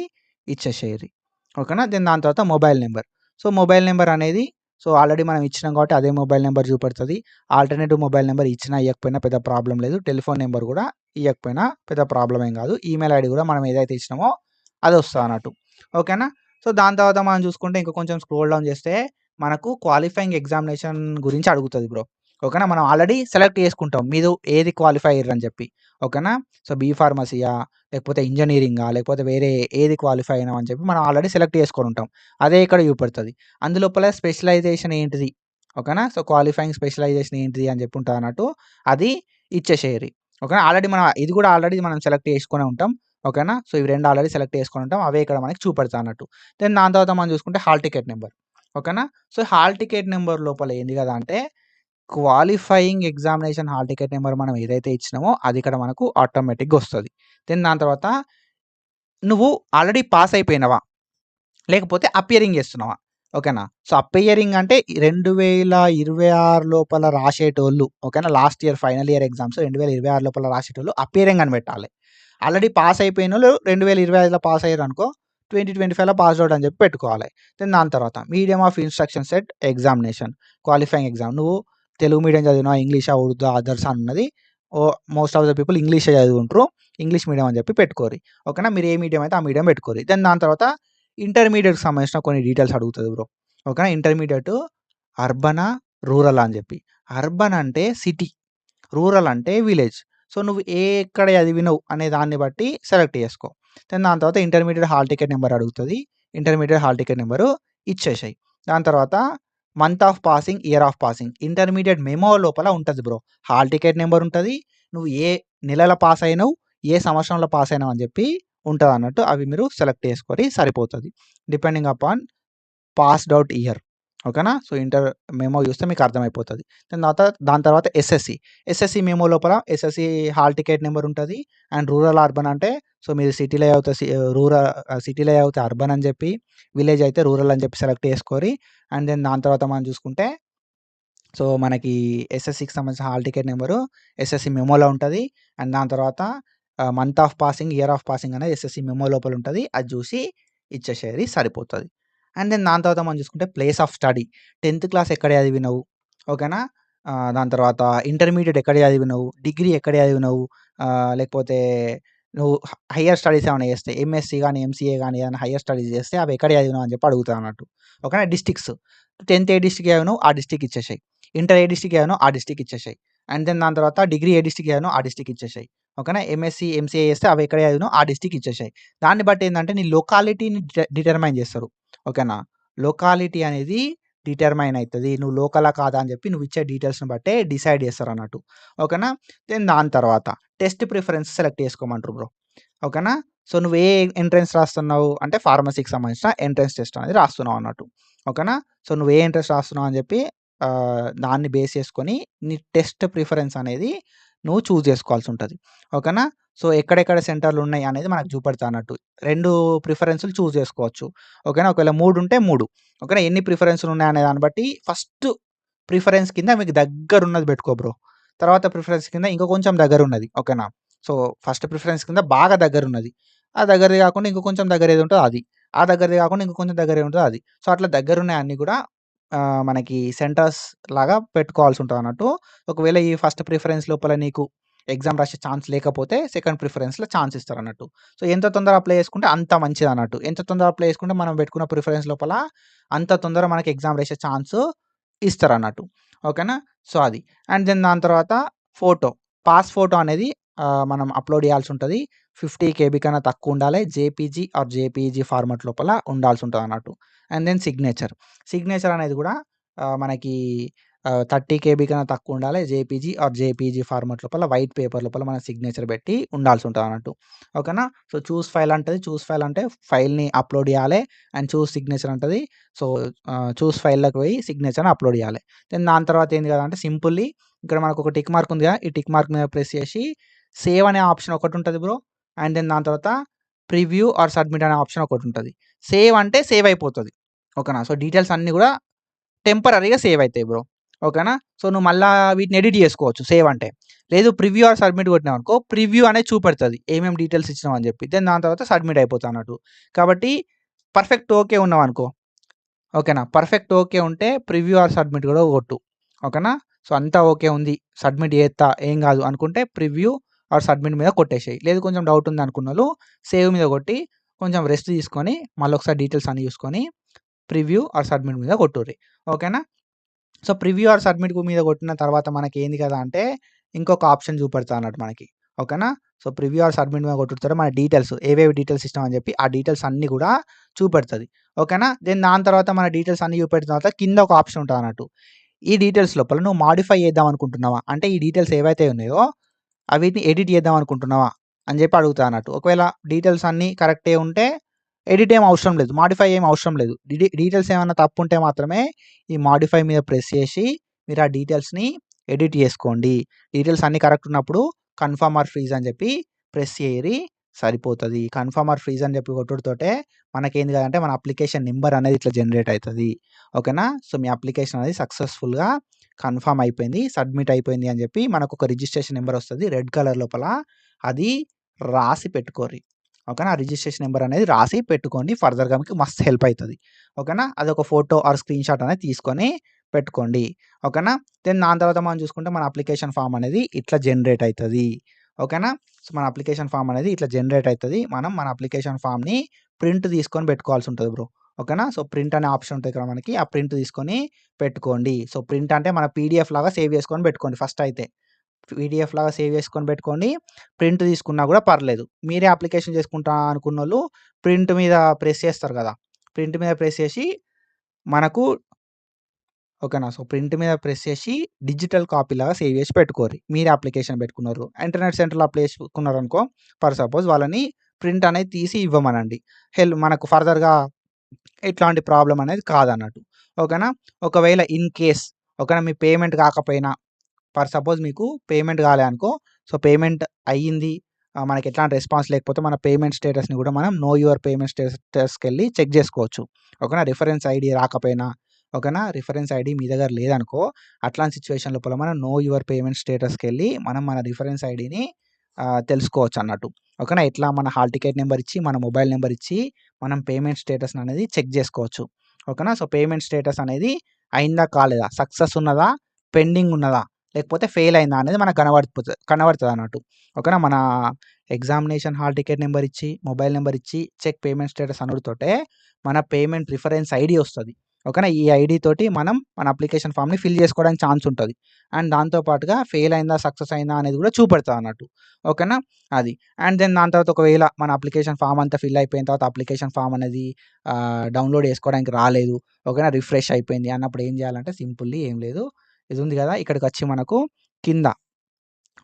ఇచ్చేసేయండి. ఓకేనా? దెన్ దాని తర్వాత mobile number. So, mobile number అనేది ఆల్రెడీ మనం ఇచ్చినాం కాబట్టి అదే మొబైల్ నంబర్ చూపెడతది. ఆల్టర్‌నేటివ్ మొబైల్ నంబర్ ఇచ్చినా, ఇయ్యకపోయినా పెద్ద ప్రాబ్లమ్ లేదు. టెలిఫోన్ నంబర్ కూడా ఇయ్యకపోయినా పెద్ద ప్రాబ్లమ్ ఏం కాదు. ఈమెయిల్ ఐడీ కూడా మనం ఏదైతే ఇచ్చినామో అది వస్తదన్నట్టు. ఓకేనా? సో, దాని తర్వాత మనం చూసుకుంటే ఇంకా కొంచెం స్క్రోల్ డౌన్ చేస్తే మనకు క్వాలిఫైయింగ్ ఎగ్జామినేషన్ గురించి అడుగుతది బ్రో. ఓకేనా? మనం ఆల్రెడీ సెలెక్ట్ చేసుకుంటాం. మీరు ఏది క్వాలిఫై అయ్యిర్రని చెప్పి. ఓకేనా? సో, బీ ఫార్మసీయా? లేకపోతే ఇంజినీరింగా? లేకపోతే వేరే ఏది క్వాలిఫై అయినాం అని చెప్పి మనం ఆల్రెడీ సెలెక్ట్ చేసుకొని ఉంటాం. అదే ఇక్కడ చూపెడతది. అందులోపల స్పెషలైజేషన్ ఏంటిది? ఓకేనా? సో, క్వాలిఫైయింగ్ స్పెషలైజేషన్ ఏంటిది అని చెప్పి ఉంటదన్నట్టు. అది ఇచ్చేసేయండి. ఓకేనా? ఆల్రెడీ మనం ఇది కూడా ఆల్రెడీ మనం సెలెక్ట్ చేసుకొనే ఉంటాం. ఓకేనా? సో, ఇవి 2 ఆల్రెడీ సెలెక్ట్ చేసుకొని ఉంటాం. అవే ఇక్కడ మనకి చూపెడతాదన్నట్టు. దెన్ దాని తర్వాత మనం చూసుకుంటే హాల్ టికెట్ నంబర్. ఓకేనా? సో, హాల్ టికెట్ నంబర్ లోపల ఏంది కదా అంటే qualifying examination hall ticket number మనం ఏదైతే ఇచ్చినామో అది ఇక్కడ మనకు ఆటోమేటిక్‌గా వస్తది. దెన్ దాని తర్వాత నువ్వు ఆల్రెడీ పాస్ అయిపోయినవా? లేకపోతే అపియరింగ్ చేస్తున్నావా? ఓకేనా? సో, అపియరింగ్ అంటే 2026 లోపల రాసేటోళ్ళు. ఓకేనా? Last year final year exams 2026 లోపల రాసేటోళ్ళు అపియరింగ్ అని పెట్టాలి. ఆల్రెడీ పాస్ అయిపోయినోళ్ళు 2025లో పాస్ అయ్యారనుకో 2025లో పాస్డ్ ఔట్ అని చెప్పి పెట్టుకోవాలి. దెన్ దాని తర్వాత medium of instruction set examination qualifying exam. నువ్వు తెలుగు మీడియం చదివినావా? ఇంగ్లీషా? ఉర్దూ? అదర్సా? అన్నది మోస్ట్ ఆఫ్ ద పీపుల్ ఇంగ్లీషే చదువుకుంటారు. ఇంగ్లీష్ మీడియం అని చెప్పి పెట్టుకోరి. ఓకేనా? మీరు ఏ మీడియం అయితే ఆ మీడియం పెట్టుకోరి. దెన్ దాని తర్వాత ఇంటర్మీడియేట్‌కి సంబంధించిన కొన్ని డీటెయిల్స్ అడుగుతది బ్రో. ఓకేనా? ఇంటర్మీడియేట్ అర్బనా? రూరలా అని చెప్పి. అర్బన్ అంటే సిటీ. రూరల్ అంటే విలేజ్. సో, నువ్వు ఎక్కడ చదివినవు అనే దాన్ని బట్టి సెలెక్ట్ చేసుకో. దెన్ దాని తర్వాత ఇంటర్మీడియేట్ హాల్ టికెట్ నంబర్ అడుగుతది. ఇంటర్మీడియేట్ హాల్ టికెట్ నంబరు ఇచ్చేసేయి. దాని తర్వాత month of passing, year of passing intermediate memo లోపల ఉంటది బ్రో. హాల్ టికెట్ నంబర్ ఉంటది. నువ్వు ఏ నెలల పాస్ అయినవు, ఏ సంవత్సరంలో పాస్ అయినవు అని చెప్పి ఉంటదన్నట్టు. అవి మీరు సెలెక్ట్ చేసుకొని సరిపోతది. Depending upon passed out year. ఓకేనా? సో, ఇంటర్ మెమో చూస్తే మీకు అర్థమైపోతది. దాని తర్వాత ఎస్ఎస్‌సి. ఎస్ఎస్‌సి మెమో లోపల ఎస్ఎస్‌సి హాల్ టికెట్ నంబర్ ఉంటది. అండ్ రూరల్, అర్బన్ అంటే సో, మీరు సిటీలో చదివితే సిటీలో చదివితే అర్బన్ అని చెప్పి, విలేజ్ అయితే రూరల్ అని చెప్పి సెలెక్ట్ చేసుకోరి. అండ్ దెన్ దాని తర్వాత మనం చూసుకుంటే సో, మనకి ఎస్ఎస్‌సికి సంబంధించిన హాల్ టికెట్ నంబరు ఎస్ఎస్‌సి మెమోలో ఉంటది. అండ్ దాని తర్వాత month of passing, year of passing అనేది ఎస్ఎస్‌సి మెమో లోపల ఉంటది. అది చూసి ఇచ్చేసేయండి సరిపోతది. అండ్ దెన్ దాని తర్వాత మనం చూసుకుంటే ప్లేస్ ఆఫ్ స్టడీ. 10థ్ క్లాస్ ఎక్కడ చదివినవు? ఓకేనా? దాని తర్వాత ఇంటర్మీడియేట్ ఎక్కడ చదివినవు? డిగ్రీ ఎక్కడ చదివినవు? లేకపోతే నువ్వు హైయర్ స్టడీస్ ఏమైనా చేస్తే ఎంఎస్‌సి గాని, ఎంసీఏ గాని ఏదైనా హైయర్ స్టడీస్ చేస్తే అవి ఎక్కడ చదివినవు అని చెప్పి అడుగుతదన్నట్టు. ఓకేనా? డిస్ట్రిక్ట్స్. 10థ్ ఏ డిస్ట్రిక్ట్ చదివినవు ఆ డిస్ట్రిక్ట్ ఇచ్చేసేయి. ఇంటర్ ఏ డిస్ట్రిక్ట్ చదివినావో ఆ డిస్ట్రిక్ట్ ఇచ్చేసేయి. అండ్ దెన్ దాని తర్వాత డిగ్రీ ఏ డిస్ట్రిక్ట్ చదివినావో ఆ డిస్ట్రిక్ట్ ఇచ్చేసేయి. ఓకేనా? ఎంఎస్‌సి, ఎంసీఏ చేస్తే అవి ఎక్కడ చదివినావో ఆ డిస్ట్రిక్ట్ ఇచ్చేసేయి. దాన్ని బట్టి ఏందంటే నీ లొకాలిటీని డిటర్మైన్ చేస్తారు. ఓకేనా? లొకాలిటీ అనేది డిటర్మైన్ అయితది. నువ్వు లోకలా కాదా అని చెప్పి నువ్వు ఇచ్చే డీటెయిల్స్‌ని బట్టే డిసైడ్ చేస్తారన్నట్టు. ఓకేనా? దెన్ దాని తర్వాత టెస్ట్ ప్రిఫరెన్స్ సెలెక్ట్ చేసుకోమంటారు బ్రో. ఓకేనా? సో, నువ్వు ఏ ఎంట్రన్స్ రాస్తున్నావు అంటే ఫార్మసీకి సంబంధించిన ఎంట్రన్స్ టెస్ట్ అనేది రాస్తున్నావు అన్నట్టు. ఓకేనా? సో, నువ్వు ఏ ఎంట్రన్స్ రాస్తున్నావు అని చెప్పి దాన్ని బేస్ చేసుకొని నీ టెస్ట్ ప్రిఫరెన్స్ అనేది నువ్వు చూజ్ చేసుకోవాల్సి ఉంటది. ఓకేనా? సో, ఎక్కడెక్కడ సెంటర్‌లు ఉన్నాయి అనేది మనకు చూపెడతాదన్నట్టు. 2 ప్రిఫరెన్స్‌లు చూజ్ చేసుకోవచ్చు. ఓకేనా? ఒకవేళ 3 ఉంటే 3 ఓకేనా? ఎన్ని ప్రిఫరెన్స్‌లు ఉన్నాయనే దాన్ని బట్టి ఫస్ట్ ప్రిఫరెన్స్ కింద మీకు దగ్గరున్నది పెట్టుకో బ్రో. తర్వాత ప్రిఫరెన్స్ కింద ఇంకో కొంచెం దగ్గరున్నది. ఓకేనా? సో, ఫస్ట్ ప్రిఫరెన్స్ కింద బాగా దగ్గరున్నది. ఆ దగ్గరది కాకుండా ఇంకో కొంచెం దగ్గర ఏది ఉంటదో అది. ఆ దగ్గరది కాకుండా ఇంకో కొంచెం దగ్గర ఏది ఉంటదో అది. సో, అట్లా దగ్గరున్నయి అన్నీ కూడా మనకి సెంటర్స్ లాగా పెట్టుకోవాల్సి ఉంటదన్నట్టు. ఒకవేళ ఈ ఫస్ట్ ప్రిఫరెన్స్ లోపల నీకు ఎగ్జామ్ రాసే ఛాన్స్ లేకపోతే సెకండ్ ప్రిఫరెన్స్‌లో ఛాన్స్ ఇస్తారన్నట్టు. సో, ఎంత తొందరగా అప్లై చేసుకుంటే అంత మంచిదన్నట్టు. ఎంత తొందరగా అప్లై చేసుకుంటే మనం పెట్టుకున్న ప్రిఫరెన్స్ లోపల అంత తొందరగా మనకి ఎగ్జామ్ రాసే ఛాన్స్ ఇస్తారన్నట్టు. ఓకేనా? సో, అది. అండ్ దెన్ దాని తర్వాత ఫోటో. పాస్ ఫోటో అనేది మనం అప్‌లోడ్ చేయాల్సుంటది. 50 కేబీ కన్నా తక్కువుండాలి. జేపీజీ ఆర్ జేపీఈజీ ఫార్మాట్ లోపల ఉండాల్సుంటదన్నట్టు. And then signature. సిగ్నేచర్ అనేది కూడా మనకి 30 కేబీ కన్నా తక్కువుండాలి. జేపీజీ ఆర్ జేపీఈజీ ఫార్మాట్ లోపల వైట్ పేపర్ లోపల మన సిగ్నేచర్ పెట్టి ఉండాల్సుంటదన్నట్టు. ఓకేనా? సో, చూస్ ఫైల్ అంటది. చూస్ ఫైల్ అంటే ఫైల్‌ని అప్‌లోడ్ చేయాలి. అండ్ చూస్ సిగ్నేచర్ అంటది. సో, చూస్ ఫైల్‌లోకి పోయి సిగ్నేచర్‌ని అప్‌లోడ్ చేయాలి. దెన్ దాని తర్వాత ఏంది కదా అంటే సింపుల్లీ ఇక్కడ మనకొక టిక్ మార్క్ ఉంది కదా! ఈ టిక్ మార్క్ మీద ప్రెస్ చేసి సేవ్ అనే ఆప్షన్ ఒకటుంటది బ్రో. అండ్ దెన్ దాని తర్వాత ప్రివ్యూ ఆర్ సబ్మిట్ అనే ఆప్షన్ ఒకటుంటది. సేవ్ అంటే సేవ్ అయిపోతది. ఓకేనా? సో, డీటెయిల్స్ అన్నీ కూడా టెంపరరీగా సేవ్ అయితాయి బ్రో. ఓకేనా? సో, నువ్వు మళ్ళా వీటిని ఎడిట్ చేసుకోవచ్చు సేవ్ అంటే. లేదు ప్రివ్యూ ఆర్ సబ్మిట్ కొట్టినావనుకో ప్రివ్యూ అనేది చూపెడతది. ఏమేం డీటెయిల్స్ ఇచ్చినావు అని చెప్పి. దెన్ దాని తర్వాత సబ్మిట్ అయిపోతదన్నట్టు. కాబట్టి పర్ఫెక్ట్ ఓకే ఉన్నావనుకో ఓకేనా? పర్ఫెక్ట్ ఓకే ఉంటే ప్రివ్యూ ఆర్ సబ్మిట్ కూడా కొట్టు. ఓకేనా? సో, అంతా ఓకే ఉంది. సబ్మిట్ చేత్తా ఏం కాదు అనుకుంటే ప్రివ్యూ ఆర్ సబ్మిట్ మీద కొట్టేసేయి. లేదు కొంచెం డౌట్ ఉంది అనుకున్నోళ్ళు సేవ్ మీద కొట్టి కొంచెం రెస్ట్ తీసుకొని మళ్ళొకసారి డీటెయిల్స్ అన్నీ చూసుకొని ప్రివ్యూ ఆర్ సబ్మిట్ మీద కొట్టుర్రి. ఓకేనా? సో, ప్రివ్యూ ఆర్ సబ్మిట్ మీద కొట్టిన తర్వాత మనకేంది కదా అంటే ఇంకొక ఆప్షన్ చూపెడతదన్నట్టు మనకి. ఓకేనా? సో, ప్రివ్యూ ఆర్ సబ్మిట్ మీద కొట్టుతారో మన డీటెయిల్స్ ఏవేవి డీటెయిల్స్ ఇచ్చినావు అని చెప్పి ఆ డీటెయిల్స్ అన్నీ కూడా చూపెడతది. ఓకేనా? దెన్ దాని తర్వాత మన డీటెయిల్స్ అన్నీ చూపెట్టిన తర్వాత కింద ఒక ఆప్షన్ ఉంటదన్నట్టు. ఈ డీటెయిల్స్ లోపల నువ్వు మోడిఫై చేద్దాం అనుకుంటున్నావా? అంటే ఈ డీటెయిల్స్ ఏవైతే ఉన్నాయో వీటిని ఎడిట్ చేద్దాం అనుకుంటున్నావా? అని చెప్పి అడుగుతదన్నట్టు. ఒకవేళ డీటెయిల్స్ అన్నీ కరెక్టే ఉంటే ఎడిట్ ఏం అవసరం లేదు. మోడిఫై ఏం అవసరం లేదు. డీటెయిల్స్ ఏమన్నా తప్పుంటే మాత్రమే ఈ మోడిఫై మీద ప్రెస్ చేసి మీరు ఆ డీటెయిల్స్‌ని ఎడిట్ చేసుకోండి. డీటెయిల్స్ అన్నీ కరెక్ట్ ఉన్నప్పుడు కన్ఫర్మ్ ఆర్ ఫ్రీజ్ అని చెప్పి ప్రెస్ చేయరి సరిపోతది. కన్ఫర్మ్ ఆర్ ఫ్రీజ్ అని చెప్పి కొట్టుడుతోటే మనకేంది కదంటే మన అప్లికేషన్ నంబర్ అనేది ఇట్లా జనరేట్ అయితది. ఓకేనా? సో, మీ అప్లికేషన్ అనేది సక్సెస్‌ఫుల్‌గా కన్ఫర్మ్ అయిపోయింది. సబ్మిట్ అయిపోయింది అని చెప్పి మనకొక రిజిస్ట్రేషన్ నంబర్ వస్తది. రెడ్ కలర్ లోపల అది రాసి పెట్టుకోర్రి. ఓకేనా? రిజిస్ట్రేషన్ నంబర్ అనేది రాసి పెట్టుకోండి. ఫర్దర్‌గా మీకు మస్తు హెల్ప్ అయితది. ఓకేనా? అదొక ఫోటో ఆర్ స్క్రీన్‌షాట్ అనేది తీసుకొని పెట్టుకోండి. ఓకేనా? దెన్ దాని తర్వాత మనం చూసుకుంటే మన అప్లికేషన్ ఫార్మ్ అనేది ఇట్లా జనరేట్ అయితది. ఓకేనా? సో, మన అప్లికేషన్ ఫార్మ్ అనేది ఇట్లా జనరేట్ అయితది. మనం మన అప్లికేషన్ ఫార్మ్‌ని ప్రింట్ తీసుకొని పెట్టుకోవాల్సి ఉంటది బ్రో. ఓకేనా? సో, ప్రింట్ అనే ఆప్షన్ ఉంటది ఇక్కడ మనకి. ఆ ప్రింట్ తీసుకొని పెట్టుకోండి. సో, ప్రింట్ అంటే మన పీడీఎఫ్ లాగా సేవ్ చేసుకొని పెట్టుకోండి ఫస్ట్ అయితే. పీడీఎఫ్ లాగా సేవ్ చేసుకొని పెట్టుకోండి. ప్రింట్ తీసుకున్నా కూడా పర్లేదు. మీరే అప్లికేషన్ చేసుకుంటా అనుకున్నోళ్ళు ప్రింట్ మీద ప్రెస్ చేస్తారు కదా! ప్రింట్ మీద ప్రెస్ చేసి మనకు ఓకేనా? సో, ప్రింట్ మీద ప్రెస్ చేసి డిజిటల్ కాపీలాగా సేవ్ చేసి పెట్టుకోర్రి. మీరే అప్లికేషన్ పెట్టుకున్నారు. ఇంటర్నెట్ సెంటర్‌లో అప్లై చేసుకున్నారనుకో ఫర్ సపోజ్ వాళ్ళని ప్రింట్ అనేది తీసి ఇవ్వమనండి. మనకు ఫర్దర్‌గా ఇట్లాంటి ప్రాబ్లమ్ అనేది కాదన్నట్టు. ఓకేనా? ఒకవేళ ఇన్ కేస్ ఓకేనా మీ పేమెంట్ కాకపోయినా ఫర్ సపోజ్ మీకు పేమెంట్ కాలే అనుకో. సో, పేమెంట్ అయ్యింది. మనకి ఎట్లాంటి రెస్పాన్స్ లేకపోతే మన పేమెంట్ స్టేటస్‌ని కూడా మనం నో యువర్ పేమెంట్ స్టేటస్‌కెళ్ళి చెక్ చేసుకోవచ్చు. ఓకేనా? రిఫరెన్స్ ఐడీ రాకపోయినా ఓకేనా? రిఫరెన్స్ ఐడీ మీ దగ్గర లేదనుకో అట్లాంటి సిట్యుయేషన్ లోపల మనం నో యువర్ పేమెంట్ స్టేటస్‌కెళ్ళి మనం మన రిఫరెన్స్ ఐడీని తెలుసుకోవచ్చన్నట్టు. ఓకేనా? ఇట్లా మన హాల్ టికెట్ నంబర్ ఇచ్చి, మన మొబైల్ నంబర్ ఇచ్చి మనం పేమెంట్ స్టేటస్ అనేది చెక్ చేసుకోవచ్చు. ఓకేనా? సో, పేమెంట్ స్టేటస్ అనేది అయిందా? కాలేదా? సక్సెస్ ఉన్నదా? పెండింగ్ ఉన్నదా? లేకపోతే ఫెయిల్ అయిందా అనేది మనకు కనబడతదన్నట్టు. ఓకేనా? మన ఎగ్జామినేషన్ హాల్ టికెట్ నంబర్ ఇచ్చి, మొబైల్ నంబర్ ఇచ్చి చెక్ పేమెంట్ స్టేటస్ అనుడుతోటే మన పేమెంట్ రిఫరెన్స్ ఐడీ వస్తది. ఓకేనా? ఈ ఐడీ తోటి మనం మన అప్లికేషన్ ఫార్మ్‌ని ఫిల్ చేసుకోవడానికి ఛాన్స్ ఉంటది. అండ్ దాంతో పాటుగా ఫెయిల్ అయిందా? సక్సెస్ అయిందా? అనేది కూడా చూపెడతదన్నట్టు. ఓకేనా? అది. అండ్ దెన్ దాని తర్వాత ఒకవేళ మన అప్లికేషన్ ఫార్మ్ అంతా ఫిల్ అయిపోయిన తర్వాత అప్లికేషన్ ఫార్మ్ అనేది డౌన్‌లోడ్ చేసుకోవడానికి రాలేదు. ఓకేనా? రిఫ్రెష్ అయిపోయింది అన్నప్పుడు ఏం చేయాలంటే సింపుల్లీ ఏం లేదు. ఇది ఉంది కదా! ఇక్కడికొచ్చి మనకు కింద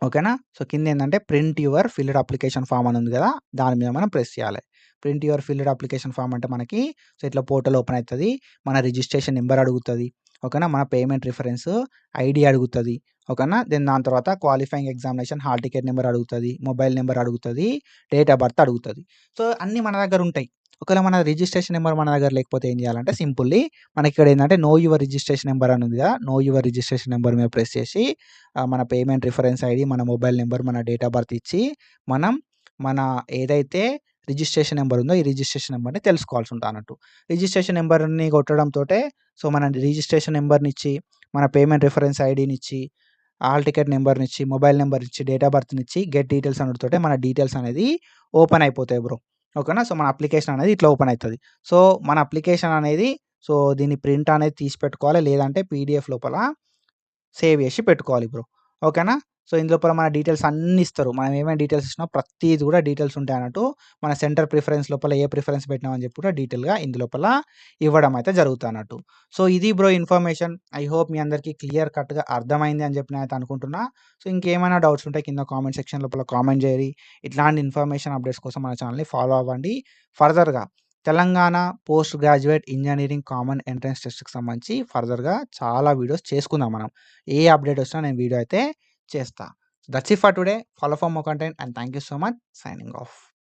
ఓకేనా? సో, కిందేందంటే print your filled application form అని ఉంది కదా! దాని మీద మనం ప్రెస్ చేయాలి. Print your filled application form అంటే మనకి సో, ఇట్లా పోర్టల్ ఓపెన్ అయితది. మన రిజిస్ట్రేషన్ నంబర్ అడుగుతది. ఓకేనా? మన పేమెంట్ రిఫరెన్స్ ఐడీ అడుగుతది. ఓకేనా? దెన్ దాని తర్వాత qualifying examination hall ticket number అడుగుతది. మొబైల్ నంబర్ అడుగుతది. డేట్ ఆఫ్ బర్త్ అడుగుతది. సో, అన్నీ మన దగ్గర ఉంటాయి. ఒకవేళ మన రిజిస్ట్రేషన్ నెంబర్ మన దగ్గర లేకపోతే ఏం చేయాలంటే సింపుల్లీ మనకిక్కడ ఏందంటే నో యువర్ రిజిస్ట్రేషన్ నెంబర్ అని ఉంది కదా! నో యువర్ రిజిస్ట్రేషన్ నెంబర్ మీద ప్రెస్ చేసి మన పేమెంట్ రిఫరెన్స్ ఐడీ, మన మొబైల్ నంబర్, మన డేట్ ఆఫ్ బర్త్ ఇచ్చి మనం మన ఏదైతే రిజిస్ట్రేషన్ నెంబర్ ఉందో ఈ రిజిస్ట్రేషన్ నెంబర్‌ని తెలుసుకోవాల్సి ఉంటదన్నట్టు. రిజిస్ట్రేషన్ నెంబర్‌ని కొట్టడంతోటే సో, మన రిజిస్ట్రేషన్ నెంబర్‌నిచ్చి, మన పేమెంట్ రిఫరెన్స్ ఐడీనిచ్చి, హాల్ టికెట్ నంబర్‌నిచ్చి, మొబైల్ నంబర్‌నిచ్చి, డేట్ ఆఫ్ బర్త్‌నిచ్చి, గెట్ డీటెయిల్స్ అనుడుతోటే మన డీటెయిల్స్ అనేది ఓపెన్ అయిపోతాయి బ్రో. ఓకేనా? సో, మన అప్లికేషన్ అనేది ఇట్లా ఓపెన్ అయితది. సో, మన అప్లికేషన్ అనేది సో, దీన్ని ప్రింట్ అనేది తీసి పెట్టుకోవాలి. లేదంటే పీడీఎఫ్ లోపల సేవ్ చేసి పెట్టుకోవాలి బ్రో. ఓకేనా? సో, ఇందులోపల మన డీటెయిల్స్ అన్నీ ఇస్తారు. మనం ఏమేమి డీటెయిల్స్ ఇచ్చినా ప్రతీది కూడా డీటెయిల్స్ ఉంటాయన్నట్టు. మన సెంటర్ ప్రిఫరెన్స్ లోపల ఏ ప్రిఫరెన్స్ పెట్టినామని చెప్పి కూడా డీటెయిల్‌గా ఇందులోపల ఇవ్వడం అయితే జరుగుతదన్నట్టు. సో, ఇది బ్రో ఇన్ఫర్మేషన్. ఐ హోప్ మీ అందరికీ క్లియర్ కట్‌గా అర్థమైంది అని చెప్పి నేనైతే అనుకుంటున్నా. సో, ఇంకేమైనా డౌట్స్ ఉంటే కింద కామెంట్ సెక్షన్ లోపల కామెంట్ జేయరి. ఇట్లాంటి ఇన్ఫర్మేషన్ అప్డేట్స్ కోసం మన ఛానెల్‌ని ఫాలో అవ్వండి. ఫర్దర్‌గా Telangana post graduate engineering common entrance టెస్ట్‌కి సంబంధించి ఫర్దర్‌గా చాలా వీడియోస్ చేసుకుందాం మనం. ఏ అప్డేట్ వచ్చినా నేను వీడియో అయితే చేస్తా. That's it for today. Follow for more content and thank you so much. Signing off.